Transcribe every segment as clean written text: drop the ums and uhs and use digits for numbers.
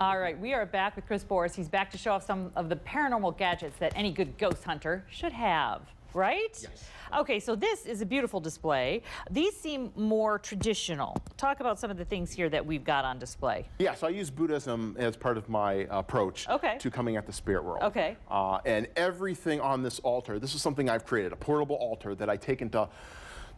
All right, we are back with Chris Boris. He's back to show off some of the paranormal gadgets that any good ghost hunter should have, right? Yes. Okay, so this is a beautiful display. These seem more traditional. Talk about some of the things here that we've got on display. Yeah, so I use Buddhism as part of my approach to coming at the spirit world. Okay. And everything on this altar, this is something I've created, a portable altar that I take into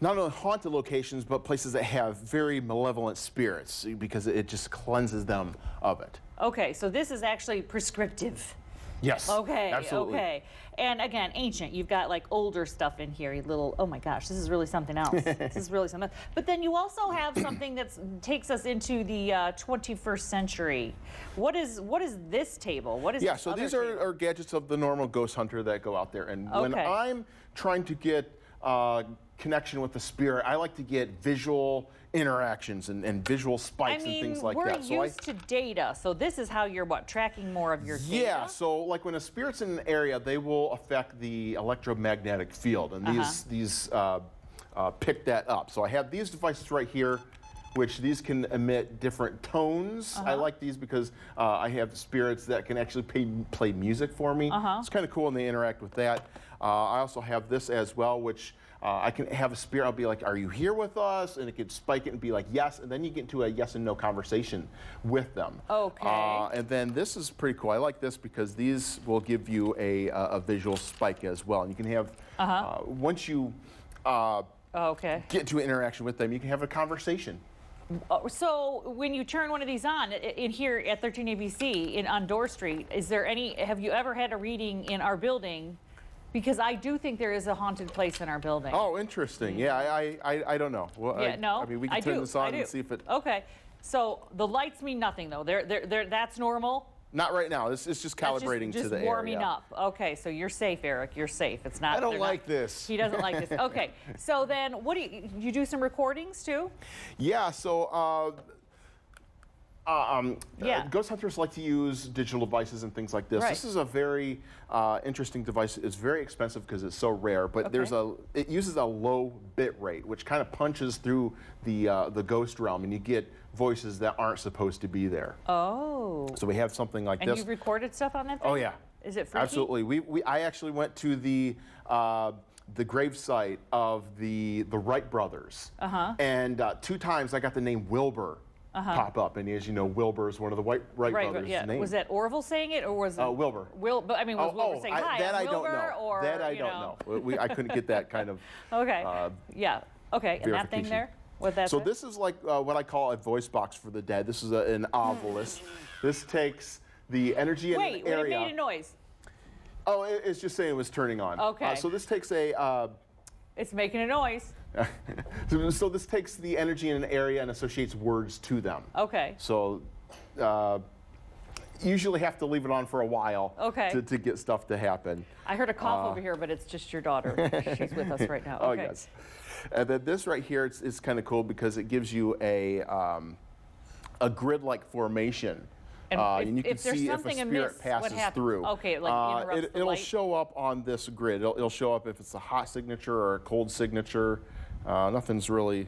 not only haunted locations, but places that have very malevolent spirits, because it just cleanses them of it. Okay, so this is actually prescriptive. Yes. Okay. Absolutely. Okay. And again, ancient. You've got like older stuff in here. Little. Oh my gosh, this is really something else. This is really something else. But then you also have something that takes us into the 21st century. What is this table? What is? Yeah. This So other these table? are gadgets of the normal ghost hunter that go out there. And when I'm trying to get connection with the spirit, I like to get visual interactions and visual spikes and things like that. We're used to data, so this is how you're tracking more of your data? Yeah, so like when a spirit's in an area, they will affect the electromagnetic field, and these pick that up. So I have these devices right here, which these can emit different tones. I like these because I have spirits that can actually play music for me. It's kind of cool when they interact with that. I also have this as well, which I can have a spirit, I'll be like, are you here with us? And it could spike it and be like, yes, and then you get into a yes and no conversation with them. Okay. And then this is pretty cool. I like this because these will give you a visual spike as well. And you can have, once you get into an interaction with them, you can have a conversation. So when you turn one of these on, in here at 13 ABC on Door Street, is there any, have you ever had a reading in our building? Because I do think there is a haunted place in our building. Oh, interesting. Yeah, I don't know. Well, yeah, no, I mean, we can turn this on and see if it... Okay, so the lights mean nothing, though. That's normal? Not right now. It's just calibrating to the area. Just warming up. Okay, so you're safe, Eric. You're safe. It's not... I don't like this. He doesn't like this. Okay, so then what do you do some recordings, too? Yeah, so... ghost hunters like to use digital devices and things like this. This is a very interesting device. It's very expensive because it's so rare, but it uses a low bit rate, which kind of punches through the ghost realm, and you get voices that aren't supposed to be there. Oh. So we have something like this. And you've recorded stuff on that thing? Oh yeah. Is it freaky? Absolutely. I actually went to the gravesite of the Wright brothers, and 2 times I got the name Wilbur pop up, and as you know, Wilbur is one of the Wright brothers' names. Was that Orville saying it, or was it Wilbur? But I mean, was Wilbur saying hi? That I Wilbur, don't know. Or, that I don't know. I couldn't get that kind of. Yeah. Okay. And that thing there. What that? So this is like what I call a voice box for the dead. This is an ovilus. This takes the energy in an area. Wait, it made a noise. Oh, it's just saying it was turning on. Okay. So this takes a. It's making a noise. So this takes the energy in an area and associates words to them. Okay. So usually have to leave it on for a while to get stuff to happen. I heard a cough over here, but it's just your daughter. She's with us right now. Oh, yes. And then this right here, it's kind of cool because it gives you a grid-like formation. And you can see if a spirit passes through. Okay, like interrupts the it'll light. show up on this grid. It'll show up if it's a hot signature or a cold signature. Nothing's really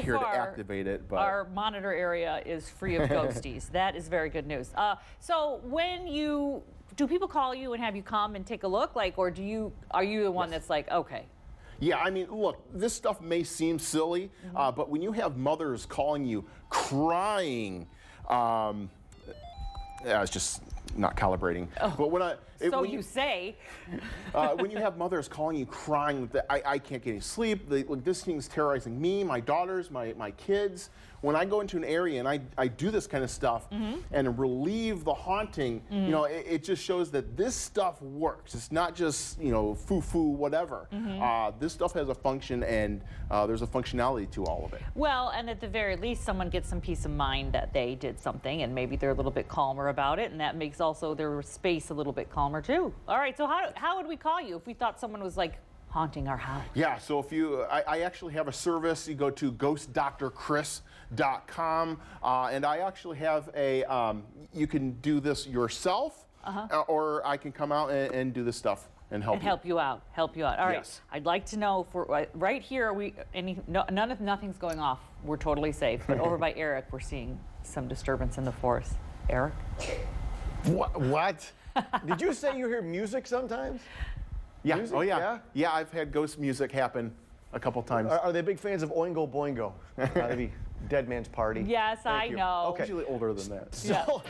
here to activate it. But our monitor area is free of ghosties. That is very good news. So when do people call you and have you come and take a look, or are you the one that's like, okay? Yeah, I mean, look, this stuff may seem silly, but when you have mothers calling you Oh. crying, it's just not calibrating. But when you say. When you have mothers calling you crying, I can't get any sleep. This thing's terrorizing me, my daughters, my kids. When I go into an area and I do this kind of stuff and relieve the haunting, it just shows that this stuff works. It's not just foo-foo whatever. This stuff has a function, and there's a functionality to all of it. Well, and at the very least, someone gets some peace of mind that they did something, and maybe they're a little bit calmer about it, and that makes also their space a little bit calmer too. All right, so how would we call you if we thought someone was haunting our house? Yeah, so if I actually have a service. You go to ghostdrchris.com, and I actually have you can do this yourself, or I can come out and do this stuff and help you out. All right. Yes. I'd like to know right here. Nothing's going off. We're totally safe. But over by Eric, we're seeing some disturbance in the forest. Eric? What? Did you say you hear music sometimes? Yeah. Music? Oh yeah. Yeah? Yeah, I've had ghost music happen a couple times. Are they big fans of Oingo Boingo? Maybe Dead Man's Party. Yes, I you. know. Okay. Usually older than that. So,